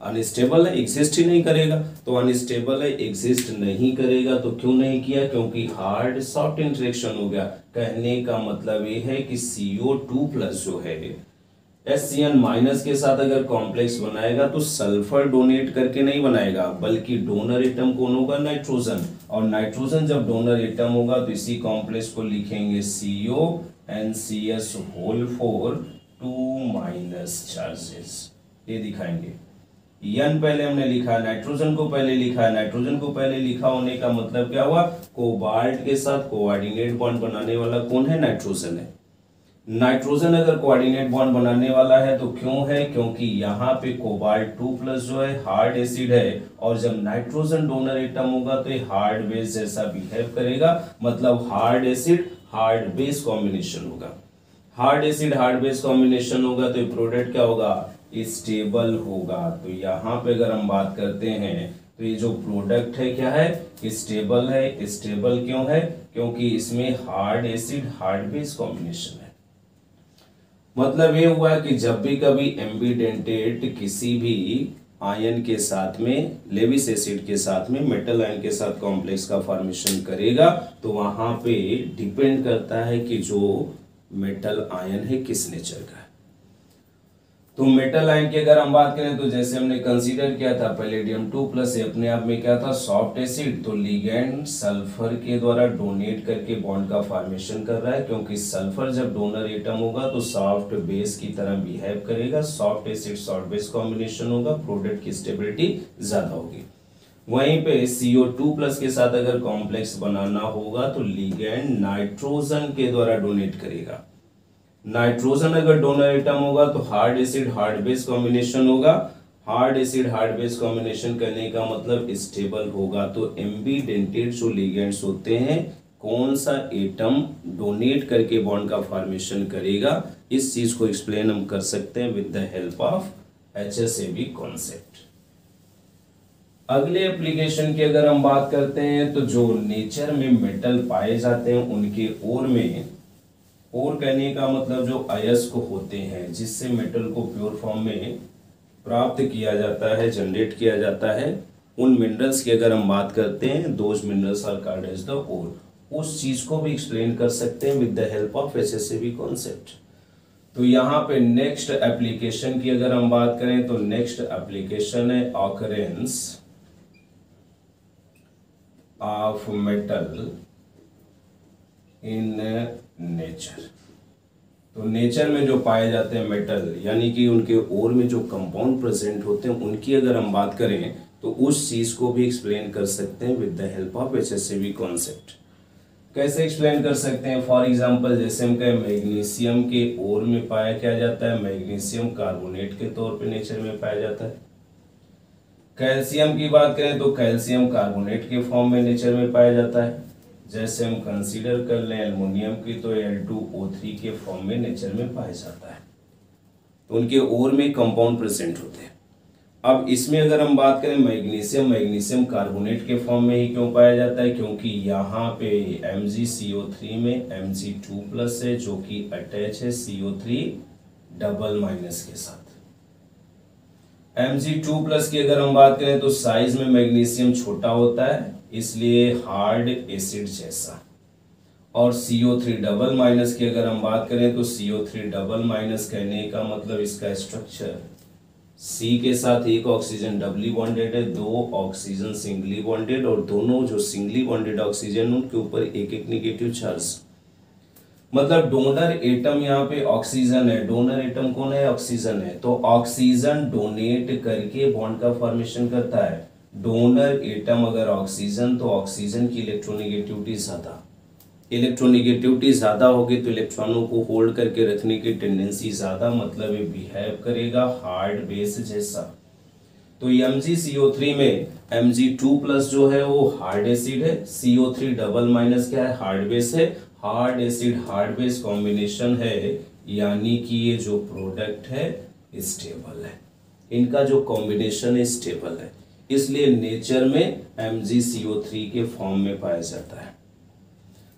अनस्टेबल है, एग्जिस्ट ही नहीं करेगा। तो अनस्टेबल है, एग्जिस्ट नहीं करेगा तो क्यों नहीं किया, क्योंकि हार्ड सॉफ्ट इंटरेक्शन हो गया। कहने का मतलब ये है कि CO2+ जो है SCN- के साथ अगर कॉम्प्लेक्स बनाएगा तो सल्फर डोनेट करके नहीं बनाएगा, बल्कि डोनर एटम कौन होगा, नाइट्रोजन। और नाइट्रोजन जब डोनर एटम होगा तो इसी कॉम्प्लेक्स को लिखेंगे CONCS होल 4 2- चार्जेस, ये दिखाएंगे। N पहले हमने लिखा है, नाइट्रोजन को पहले लिखा है। नाइट्रोजन को पहले लिखा होने का मतलब क्या हुआ, कोबाल्ट के साथ कोऑर्डिनेट बॉन्ड बनाने वाला कौन है, नाइट्रोजन है। नाइट्रोजन अगर कोऑर्डिनेट बॉन्ड बनाने वाला है तो क्यों है, क्योंकि यहाँ पे कोबाल्ट 2+ जो है हार्ड एसिड है, और जब नाइट्रोजन डोनर एटम होगा तो ये हार्ड बेस जैसा बिहेव करेगा, मतलब hard acid hard base combination होगा। Hard acid hard base combination होगा तो ये प्रोडक्ट क्या होगा, स्टेबल होगा। तो यहाँ पे अगर हम बात करते हैं तो ये जो प्रोडक्ट है क्या है, स्टेबल है। स्टेबल क्यों है, क्योंकि इसमें hard acid hard base combination है। मतलब ये हुआ कि जब भी कभी एम्बिडेंटेट किसी भी आयन के साथ में, लेविस एसिड के साथ में मेटल आयन के साथ कॉम्प्लेक्स का फॉर्मेशन करेगा तो वहां पे डिपेंड करता है कि जो मेटल आयन है किस नेचर का है। तो मेटल आयन की अगर हम बात करें तो जैसे हमने कंसीडर किया था पैलेडियम 2+ अपने आप में क्या था, सॉफ्ट एसिड। तो लिगेंड सल्फर के द्वारा डोनेट करके बॉन्ड का फॉर्मेशन कर रहा है, क्योंकि सल्फर जब डोनर एटम होगा तो सॉफ्ट बेस की तरह बिहेव करेगा, soft acid soft base combination होगा, प्रोडक्ट की स्टेबिलिटी ज्यादा होगी। वहीं पे CO2+ के साथ अगर कॉम्प्लेक्स बनाना होगा तो लिगेंड नाइट्रोजन के द्वारा डोनेट करेगा। नाइट्रोजन अगर डोनर एटम होगा तो hard acid hard base combination होगा। Hard acid hard base combination करने का मतलब स्टेबल होगा। तो एम्बिडेंटेड जो लिगेंड्स होते हैं, कौन सा एटम डोनेट करके बॉन्ड का फॉर्मेशन करेगा, इस चीज को एक्सप्लेन हम कर सकते हैं with the help of HSAB concept. अगले एप्लीकेशन की अगर हम बात करते हैं तो जो नेचर में मेटल पाए जाते हैं उनके ओर में, और कहने का मतलब जो अयस्क होते हैं जिससे मेटल को प्योर फॉर्म में प्राप्त किया जाता है, जनरेट किया जाता है, उन मिनरल्स की अगर हम बात करते हैं, those minerals are called as the ore, उस चीज को भी एक्सप्लेन कर सकते हैं with the help of HSAB concept. तो यहाँ पे नेक्स्ट एप्लीकेशन की अगर हम बात करें तो नेक्स्ट एप्लीकेशन है occurrence of metal in nature. तो नेचर में जो पाए जाते हैं मेटल, यानी कि उनके ओर में जो कंपाउंड प्रेजेंट होते हैं, उनकी अगर हम बात करें तो उस चीज़ को भी एक्सप्लेन कर सकते हैं with the help of HCV concept. कैसे एक्सप्लेन कर सकते हैं? फॉर एग्जांपल जैसे हम कहें मैग्नीशियम के ओर में पाया क्या जाता है, मैग्नीशियम कार्बोनेट के तौर पे नेचर में पाया जाता है। कैल्शियम की बात करें तो कैल्शियम कार्बोनेट के फॉर्म में नेचर में पाया जाता है। जैसे हम कंसीडर कर लें एल्युमिनियम की तो Al2O3 के फॉर्म में नेचर में पाया जाता है। तो उनके ओर में कंपाउंड प्रेजेंट होते हैं। अब इसमें अगर हम बात करें मैग्नीशियम, मैग्नीशियम कार्बोनेट के फॉर्म में ही क्यों पाया जाता है? क्योंकि यहाँ पे MgCO3 में Mg2+ है जो कि अटैच है CO3 डबल माइनस के साथ। Mg2+ की अगर हम बात करें तो साइज में मैग्नीशियम छोटा होता है, इसलिए हार्ड एसिड जैसा। और CO3 डबल माइनस की अगर हम बात करें तो CO3 डबल माइनस कहने का मतलब इसका स्ट्रक्चर C के साथ एक ऑक्सीजन डबली बॉन्डेड है, दो ऑक्सीजन सिंगली बॉन्डेड, और दोनों जो सिंगली बॉन्डेड ऑक्सीजन उनके ऊपर एक एक नेगेटिव चार्ज। मतलब डोनर एटम यहाँ पे ऑक्सीजन है। डोनर एटम कौन है? ऑक्सीजन है। तो ऑक्सीजन डोनेट करके बॉन्ड का फॉर्मेशन करता है। डोनर एटम अगर ऑक्सीजन तो ऑक्सीजन की इलेक्ट्रोनेगेटिविटी ज्यादा, इलेक्ट्रोनेगेटिविटी ज्यादा होगी तो इलेक्ट्रॉनों को होल्ड करके रखने की टेंडेंसी ज्यादा, मतलब ये बिहेव करेगा हार्ड बेस जैसा। तो MgCO3 में Mg2+ जो है वो हार्ड एसिड है, CO3 डबल माइनस क्या है? हार्ड बेस है। Hard acid hard base combination है, यानी कि ये जो प्रोडक्ट है स्टेबल है। इनका जो कॉम्बिनेशन है स्टेबल है, इसलिए नेचर में MgCO3 के फॉर्म में पाया जाता है।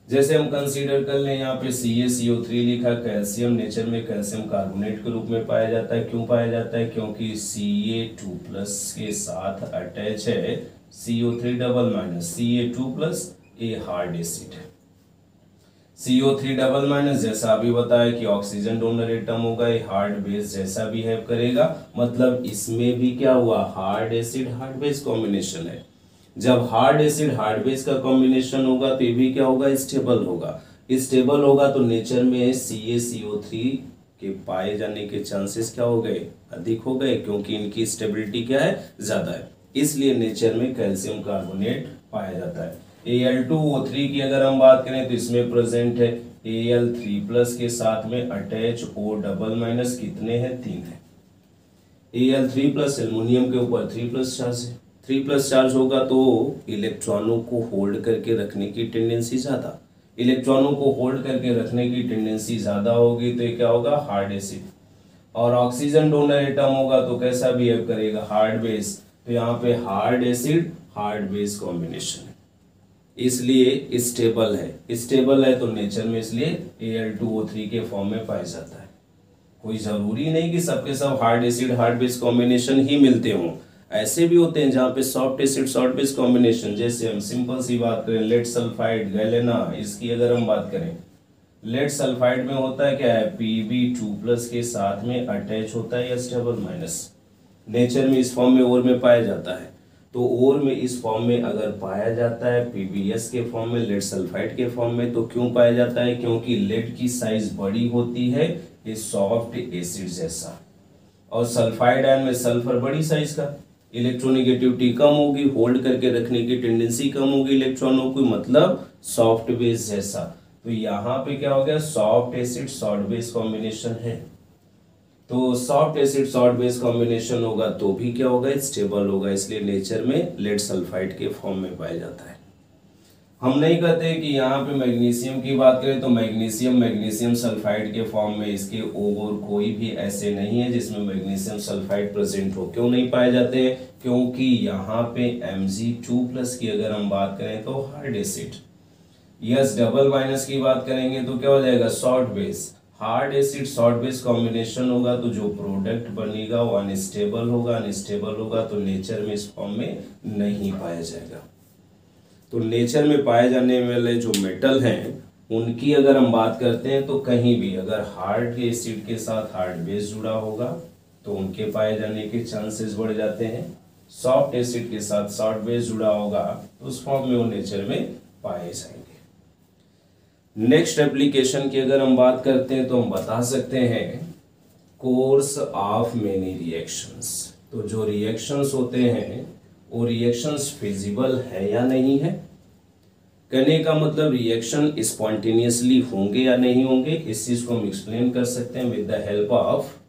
जैसे हम कंसीडर कर लें यहाँ पे CaCO3 लिखा, कैल्शियम नेचर में कैल्शियम कार्बोनेट के रूप में पाया जाता है। क्यों पाया जाता है? क्योंकि Ca2+ के साथ अटैच है CO3 double minus. Ca2+ a hard acid है। CO3 डबल माइनस जैसा अभी बताया कि ऑक्सीजन डोनर एटम होगा, ये हार्ड बेस जैसा बिहेव करेगा, मतलब इसमें भी क्या हुआ? Hard acid hard base combination है। जब हार्ड एसिड हार्ड बेस का कॉम्बिनेशन होगा तो ये भी क्या होगा? स्टेबल होगा। स्टेबल होगा तो नेचर में CaCO3 के पाए जाने के चांसेस क्या हो गए? अधिक हो गए, क्योंकि इनकी स्टेबिलिटी क्या है? ज्यादा है। इसलिए नेचर में कैल्शियम कार्बोनेट पाया जाता है। Al2O3 की अगर हम बात करें तो इसमें प्रेजेंट है Al3+ के साथ में अटैच O डबल माइनस, कितने हैं? 3 है। Al3+ एल्युमिनियम के ऊपर 3+ चार्ज है। 3+ चार्ज होगा तो इलेक्ट्रॉनों को होल्ड करके रखने की टेंडेंसी ज्यादा, इलेक्ट्रॉनों को होल्ड करके रखने की टेंडेंसी ज्यादा होगी तो ये क्या होगा? Hard acid. और ऑक्सीजन डोनर एटम होगा तो कैसा बिहेव करेगा? Hard base. तो यहाँ पे hard acid hard base combination है, इसलिए स्टेबल है। स्टेबल है तो नेचर में इसलिए Al2O3 के फॉर्म में पाया जाता है। कोई जरूरी नहीं कि सबके सब hard acid hard base combination ही मिलते हों, ऐसे भी होते हैं जहाँ पे soft acid soft base combination. जैसे हम सिंपल सी बात करें, लेड सल्फाइड गैलेना, इसकी अगर हम बात करें, लेड सल्फाइड में होता है क्या है? Pb2+ के साथ में अटैच होता है एस डबल माइनस। नेचर में इस फॉर्म में ओर में पाया जाता है। तो ओर में इस फॉर्म में अगर पाया जाता है PbS के फॉर्म में, लेड सल्फाइड के फॉर्म में, तो क्यों पाया जाता है? क्योंकि लेड की साइज बड़ी होती है, ये सॉफ्ट एसिड जैसा, और सल्फाइड आयन में सल्फर बड़ी साइज का, इलेक्ट्रोनेगेटिविटी कम होगी, होल्ड करके रखने की टेंडेंसी कम होगी इलेक्ट्रॉनों की, मतलब सॉफ्ट बेस जैसा। तो यहाँ पे क्या हो गया? Soft acid soft base combination है। तो soft acid salt base combination होगा तो भी क्या होगा? स्टेबल होगा, इसलिए नेचर में लेड सल्फाइड के फॉर्म में पाया जाता है। हम नहीं कहते कि यहाँ पे मैग्नीशियम की बात करें तो मैग्नीशियम सल्फाइड के फॉर्म में, इसके और कोई भी ऐसे नहीं है जिसमें मैग्नीशियम सल्फाइड प्रेजेंट हो। क्यों नहीं पाए जाते? क्योंकि यहाँ पे Mg2+ की अगर हम बात करें तो hard acid, yes double minus की बात करेंगे तो क्या हो जाएगा? Salt base. Hard acid salt base combination होगा तो जो प्रोडक्ट बनेगा वो अनस्टेबल होगा, अनस्टेबल होगा तो नेचर में इस फॉर्म में नहीं पाया जाएगा। तो नेचर में पाए जाने वाले जो मेटल हैं उनकी अगर हम बात करते हैं तो कहीं भी अगर हार्ड एसिड के साथ हार्ड बेस जुड़ा होगा तो उनके पाए जाने के चांसेस बढ़ जाते हैं। सॉफ्ट एसिड के साथ सॉफ्ट बेस जुड़ा होगा तो उस फॉर्म में वो नेचर में पाए जाएंगे। नेक्स्ट एप्लीकेशन की अगर हम बात करते हैं तो हम बता सकते हैं कोर्स ऑफ मेनी रिएक्शंस। तो जो रिएक्शंस होते हैं वो रिएक्शंस फिजिबल है या नहीं है। कहने का मतलब रिएक्शन स्पॉन्टेनियसली होंगे या नहीं होंगे, इस चीज को हम एक्सप्लेन कर सकते हैं with the help of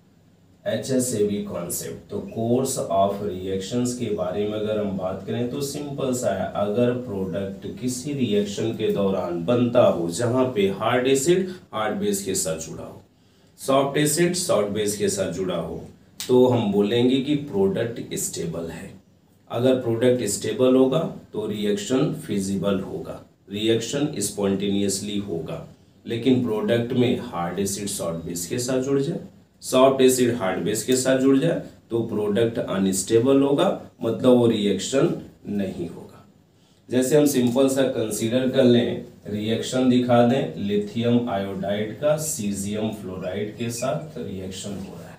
HSAB concept. तो कोर्स ऑफ रिएक्शंस के बारे में अगर हम बात करें तो सिंपल सा है, अगर प्रोडक्ट किसी रिएक्शन के दौरान बनता हो जहां पे हार्ड एसिड हार्ड बेस के साथ जुड़ा हो, सॉफ्ट एसिड सॉफ्ट बेस के साथ जुड़ा हो, तो हम बोलेंगे कि प्रोडक्ट स्टेबल है। अगर प्रोडक्ट स्टेबल होगा तो रिएक्शन फिजिबल होगा, रिएक्शन स्पॉन्टेनियसली होगा। लेकिन प्रोडक्ट में हार्ड एसिड सॉफ्ट बेस के साथ जुड़ जाए, सॉफ्ट एसिड हार्ड बेस के साथ जुड़ जाए तो प्रोडक्ट अनस्टेबल होगा, मतलब वो रिएक्शन नहीं होगा। जैसे हम सिंपल सा कंसीडर कर लें, रिएक्शन दिखा दें लिथियम आयोडाइड का सीजियम फ्लोराइड के साथ रिएक्शन हो रहा है।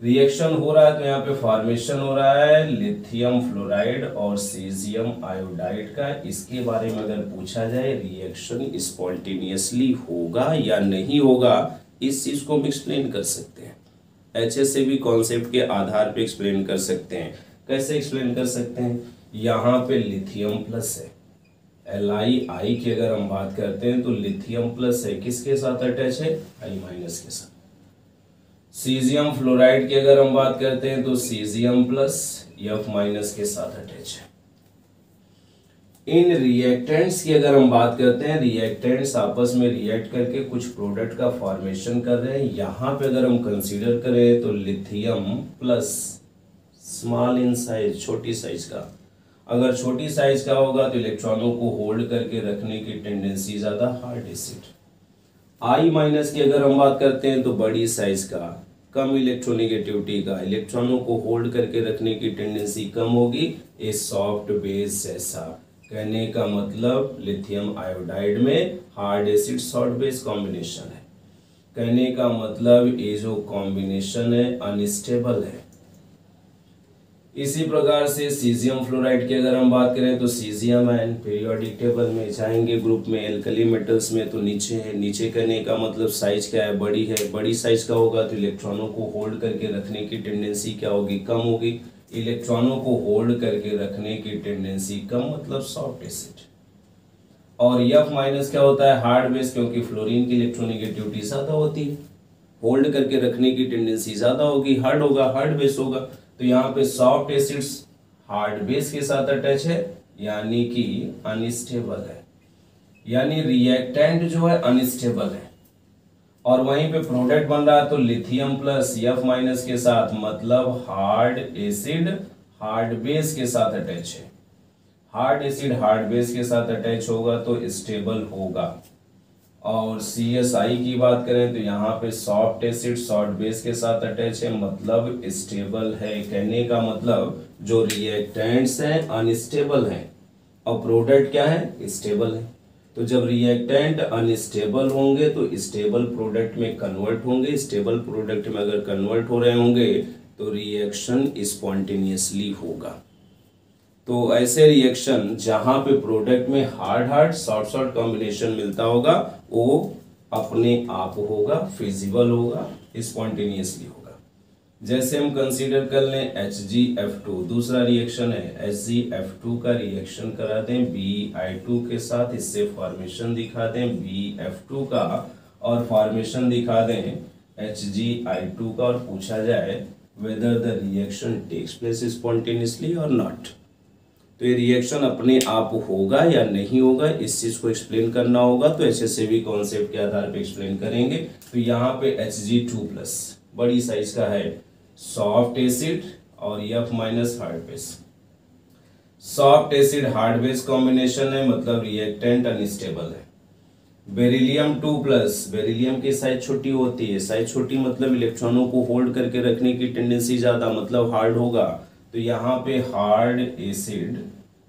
रिएक्शन हो रहा है तो यहाँ पे फॉर्मेशन हो रहा है लिथियम फ्लोराइड और सीजियम आयोडाइड का। इसके बारे में अगर पूछा जाए रिएक्शन स्पॉन्टेनियसली होगा या नहीं होगा, इस चीज को हम एक्सप्लेन कर सकते हैं, HSAB कॉन्सेप्ट के आधार पे एक्सप्लेन कर सकते हैं। कैसे एक्सप्लेन कर सकते हैं, यहाँ पे लिथियम प्लस है, Li की अगर हम बात करते हैं तो लिथियम प्लस है, किसके साथ अटैच है, I माइनस के साथ। सीजियम फ्लोराइड की अगर हम बात करते हैं तो सीजियम प्लस F माइनस के साथ अटैच है। इन रिएक्टेंट्स की अगर हम बात करते हैं, रिएक्टेंट्स आपस में रिएक्ट करके कुछ प्रोडक्ट का फॉर्मेशन कर रहे हैं। यहाँ पे अगर हम कंसीडर करें तो lithium plus small in size, छोटी साइज का, अगर छोटी साइज का होगा तो इलेक्ट्रॉनों को होल्ड करके रखने की टेंडेंसी ज्यादा, हार्ड एसिड। I माइनस की अगर हम बात करते हैं तो बड़ी साइज का, कम इलेक्ट्रोनेगेटिविटी का, इलेक्ट्रॉनों को होल्ड करके रखने की टेंडेंसी कम होगी, ए सॉफ्ट बेस जैसा। कहने का मतलब लिथियम आयोडाइड में hard acid soft base combination है। कहने का मतलब ये जो कॉम्बिनेशन है अनस्टेबल है। इसी प्रकार से सीजियम फ्लोराइड की अगर हम बात करें तो सीजियम आयन पीरियोडिक टेबल में जाएंगे ग्रुप में एल्कली मेटल्स में तो नीचे है। नीचे कहने का मतलब साइज क्या है, बड़ी है। बड़ी साइज का होगा तो इलेक्ट्रॉनों को होल्ड करके रखने की टेंडेंसी क्या होगी, कम होगी। इलेक्ट्रॉनों को होल्ड करके रखने की टेंडेंसी कम, मतलब सॉफ्ट एसिड। और F माइनस क्या होता है, हार्ड बेस, क्योंकि फ्लोरीन की इलेक्ट्रोनेगेटिविटी ज्यादा होती है, होल्ड करके रखने की टेंडेंसी ज्यादा होगी, हार्ड होगा, हार्ड बेस होगा। तो यहाँ पे सॉफ्ट एसिड्स हार्ड बेस के साथ अटैच है, यानी कि अनस्टेबल है, यानी रिएक्टेंट जो है अनस्टेबल है। और वहीं पे प्रोडक्ट बन रहा है तो लिथियम प्लस F माइनस के साथ, मतलब हार्ड एसिड हार्ड बेस के साथ अटैच है। हार्ड एसिड हार्ड बेस के साथ अटैच होगा तो स्टेबल होगा। और CSI की बात करें तो यहाँ पे सॉफ्ट एसिड सॉफ्ट बेस के साथ अटैच है, मतलब स्टेबल है। कहने का मतलब जो रिएक्टेंट्स हैं अनस्टेबल हैं और प्रोडक्ट क्या है, स्टेबल है। तो जब रिएक्टेंट अनस्टेबल होंगे तो स्टेबल प्रोडक्ट में कन्वर्ट होंगे। स्टेबल प्रोडक्ट में अगर कन्वर्ट हो रहे होंगे तो रिएक्शन स्पॉन्टेनियसली होगा। तो ऐसे रिएक्शन जहां पे प्रोडक्ट में hard hard soft soft combination मिलता होगा वो अपने आप होगा, फिजिबल होगा, स्पॉन्टेनियसली होगा। जैसे हम कंसीडर कर लें HgF2, दूसरा रिएक्शन है HgF2 का रिएक्शन करा दें Bi2 के साथ, इससे फॉर्मेशन दिखा दें BF2 का और फॉर्मेशन दिखा दें HgI2 का, और पूछा जाए whether the reaction takes place spontaneously or not। तो ये रिएक्शन अपने आप होगा या नहीं होगा, इस चीज को एक्सप्लेन करना होगा। तो HSAB कॉन्सेप्ट के आधार पे एक्सप्लेन करेंगे। तो यहाँ पे Hg2+ बड़ी साइज का है, सॉफ्ट एसिड और F minus hard base. Soft acid hard base combination है, मतलब रिएक्टेंट अनस्टेबल है। बेरिलियम 2+, बेरिलियम की साइज छोटी होती है, साइज छोटी मतलब इलेक्ट्रॉनों को होल्ड करके रखने की टेंडेंसी ज्यादा, मतलब हार्ड होगा। तो यहाँ पे हार्ड एसिड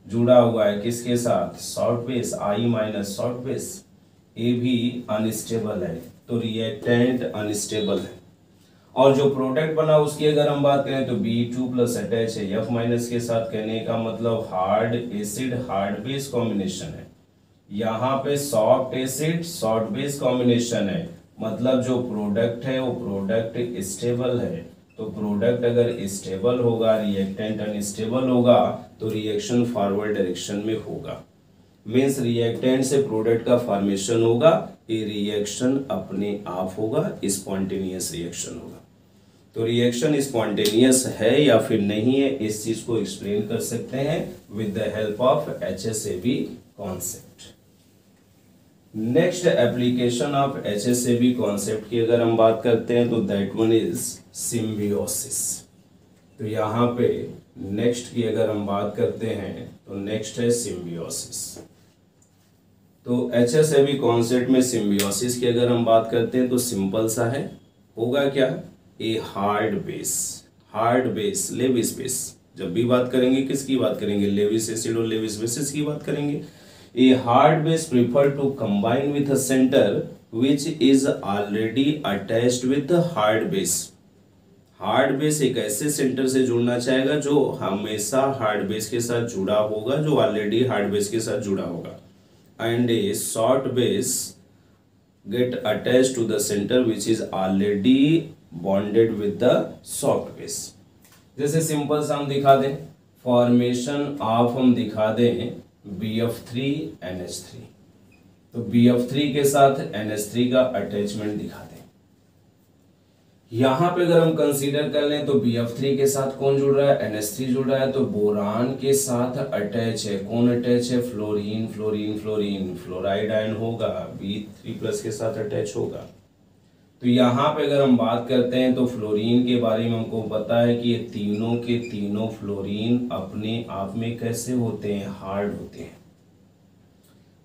जुड़ा हुआ है किसके साथ, soft base, I minus soft base. ये भी अनस्टेबल है, तो रिएक्टेंट अनस्टेबल है। और जो प्रोडक्ट बना उसकी अगर हम बात करें तो B2+ अटैच है F माइनस के साथ। कहने का मतलब hard acid hard base combination है। यहाँ पे soft acid soft base combination है, मतलब जो प्रोडक्ट है वो प्रोडक्ट स्टेबल है। तो प्रोडक्ट अगर स्टेबल होगा, रिएक्टेंट अनस्टेबल होगा, तो रिएक्शन फॉरवर्ड डायरेक्शन में होगा। मीन्स रिएक्टेंट से प्रोडक्ट का फॉर्मेशन होगा, ये रिएक्शन अपने आप होगा, स्पॉन्टेनियस रिएक्शन होगा। तो रिएक्शन स्पॉन्टेनियस है या फिर नहीं है, इस चीज को एक्सप्लेन कर सकते हैं with the help of HSAB concept. Next application of HSAB concept की अगर हम बात करते हैं तो दैट वन इज सिम्बियोसिस। तो यहाँ पे नेक्स्ट की अगर हम बात करते हैं तो नेक्स्ट है सिम्बियोसिस। तो HSAB कॉन्सेप्ट में सिम्बियोसिस की अगर हम बात करते हैं तो सिंपल सा है, होगा क्या, a hard base Lewis base. जब भी बात करेंगे किसकी बात करेंगे, लेविस एसिड और लेविस बेसिस की बात करेंगे। A hard base prefer to combine with a centre which is already attached with hard base. Hard base एक ऐसे सेंटर से जुड़ना चाहेगा जो हमेशा हार्ड बेस के साथ जुड़ा होगा, जो ऑलरेडी हार्ड बेस के साथ जुड़ा होगा। And a short base get attached to the centre which is already bonded with the soft base. जैसे सिंपल सा हम दिखा दें, फॉर्मेशन ऑफ हम दिखा दें BF3NH3, तो BF3 के साथ NH3 का अटैचमेंट दिखा दें। यहां पे अगर हम कंसीडर कर लें तो BF3 के साथ कौन जुड़ रहा है, NH3 जुड़ रहा है, तो बोरान के साथ अटैच है, कौन अटैच है, फ्लोरीन फ्लोराइड आयन होगा, B3+ के साथ अटैच होगा। तो यहाँ पे अगर हम बात करते हैं तो फ्लोरीन के बारे में हमको पता है कि ये तीनों के तीनों फ्लोरीन अपने आप में कैसे होते हैं, हार्ड होते हैं।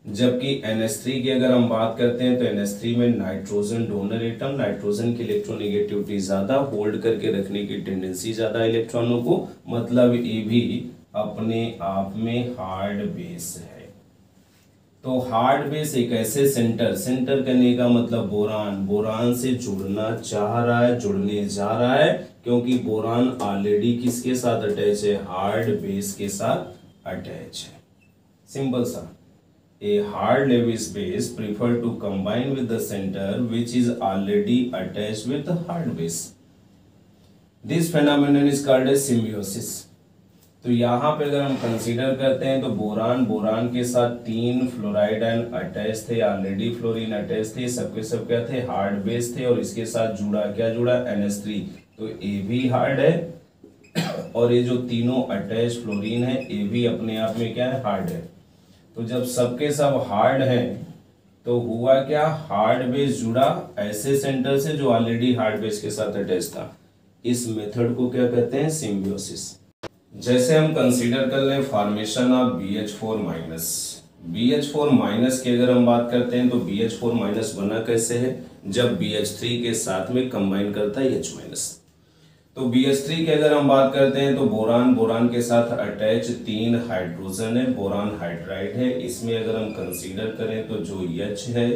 जबकि NH3 की अगर हम बात करते हैं तो NH3 में नाइट्रोजन डोनर एटम, नाइट्रोजन की इलेक्ट्रोनेगेटिविटी ज्यादा, होल्ड करके रखने की टेंडेंसी ज्यादा इलेक्ट्रॉनों को, मतलब ये भी अपने आप में हार्ड बेस है। तो हार्ड बेस एक ऐसे सेंटर करने का मतलब बोरान से जुड़ना चाह रहा है, जुड़ने जा रहा है, क्योंकि बोरान ऑलरेडी किसके साथ अटैच है, हार्ड बेस के साथ अटैच है। सिंपल सा, a hard Lewis base prefer to combine with the centre which is already attached with hard base. This phenomenon is called as symbiosis. तो यहाँ पे अगर हम कंसीडर करते हैं तो बोरान के साथ 3 फ्लोराइड आयन अटैच थे, ऑलरेडी फ्लोरीन अटैच थे, सबके सब क्या थे, हार्ड बेस थे, और इसके साथ क्या जुड़ा NH3, तो ये भी हार्ड है, और ये जो तीनों अटैच फ्लोरीन है ये भी अपने आप में क्या है, हार्ड है। तो जब सबके सब हार्ड हैं तो हुआ क्या, हार्ड बेस जुड़ा ऐसे सेंटर से जो ऑलरेडी हार्ड बेस के साथ अटैच था। इस मेथड को क्या कहते हैं, सिम्बियोसिस। जैसे हम कंसीडर कर लें फॉर्मेशन ऑफ BH4- की अगर हम बात करते हैं तो BH4- बना कैसे है, जब BH3 के साथ में कंबाइन करता है H-। तो BH3 की अगर हम बात करते हैं तो बोरान के साथ अटैच 3 हाइड्रोजन है, बोरान हाइड्राइड है। इसमें अगर हम कंसीडर करें तो जो H है,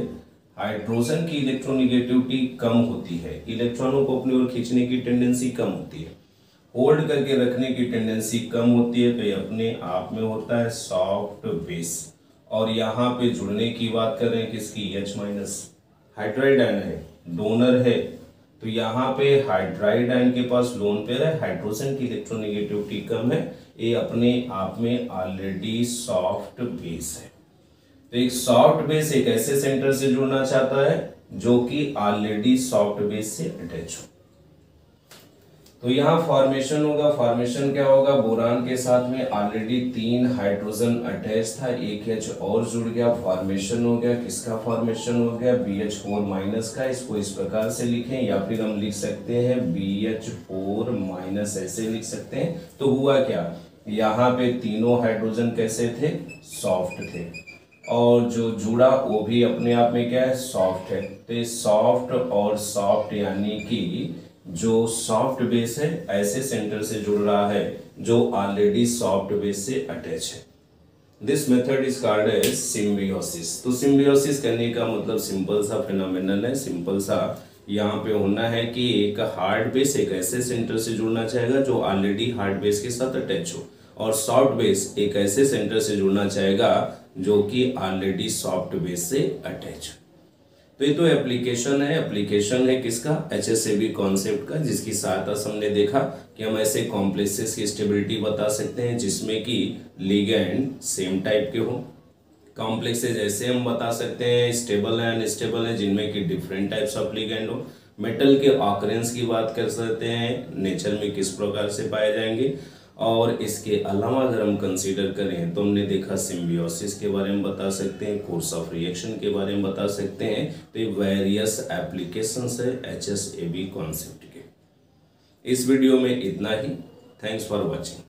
हाइड्रोजन की इलेक्ट्रोनेगेटिविटी कम होती है, इलेक्ट्रॉनों को अपनी ओर खींचने की टेंडेंसी कम होती है, होल्ड करके रखने की टेंडेंसी कम होती है, तो ये अपने आप में होता है सॉफ्ट बेस। और यहाँ पे जुड़ने की बात कर रहे हैं किसकी, H-, हाइड्राइड आयन है, डोनर है, तो यहाँ पे हाइड्राइड आयन के पास लोन पेयर है, हाइड्रोजन की इलेक्ट्रोनेगेटिविटी कम है, ये अपने आप में ऑलरेडी सॉफ्ट बेस है। तो एक सॉफ्ट बेस एक ऐसे सेंटर से जुड़ना चाहता है जो कि ऑलरेडी सॉफ्ट बेस से अटैच हो। तो यहाँ फॉर्मेशन होगा, फॉर्मेशन क्या होगा, बोरान के साथ में ऑलरेडी 3 हाइड्रोजन अटैच था, एक H और जुड़ गया, फॉर्मेशन हो गया, किसका फॉर्मेशन हो गया, BH4- का। इसको इस प्रकार से लिखें या फिर हम लिख सकते हैं BH4- ऐसे लिख सकते हैं। तो हुआ क्या, यहाँ पे तीनों हाइड्रोजन कैसे थे, सॉफ्ट थे, और जो जुड़ा वो भी अपने आप में क्या है, सॉफ्ट है। तो सॉफ्ट और सॉफ्ट यानी कि जो सॉफ्ट बेस है ऐसे सेंटर से जुड़ रहा है जो ऑलरेडी सॉफ्ट बेस से अटैच है। This method is called as symbiosis. तो सिम्बियोसिस करने का मतलब सिंपल सा फिनोमेनन है, सिंपल सा यहाँ पे होना है कि एक हार्ड बेस एक ऐसे सेंटर से जुड़ना चाहेगा जो ऑलरेडी हार्ड बेस के साथ अटैच हो, और सॉफ्ट बेस एक ऐसे सेंटर से जुड़ना चाहेगा जो कि ऑलरेडी सॉफ्ट बेस से अटैच हो। तो ये तो एप्लीकेशन है किसका, HSAB कॉन्सेप्ट का, जिसकी सहायता से हमने देखा कि हम ऐसे कॉम्प्लेक्सेस की स्टेबिलिटी बता सकते हैं जिसमें कि लिगेंड सेम टाइप के हो। कॉम्प्लेक्सेस ऐसे हम बता सकते हैं स्टेबल है अनस्टेबल है जिनमें कि डिफरेंट टाइप्स ऑफ लिगेंड हो। मेटल के ऑकरेंस की बात कर सकते हैं, नेचर में किस प्रकार से पाए जाएंगे। और इसके अलावा अगर हम कंसीडर करें तो हमने देखा सिम्बियोसिस के बारे में बता सकते हैं, कोर्स ऑफ रिएक्शन के बारे में बता सकते हैं। तो ये वेरियस एप्लीकेशंस है HSAB कॉन्सेप्ट के। इस वीडियो में इतना ही। Thanks for watching.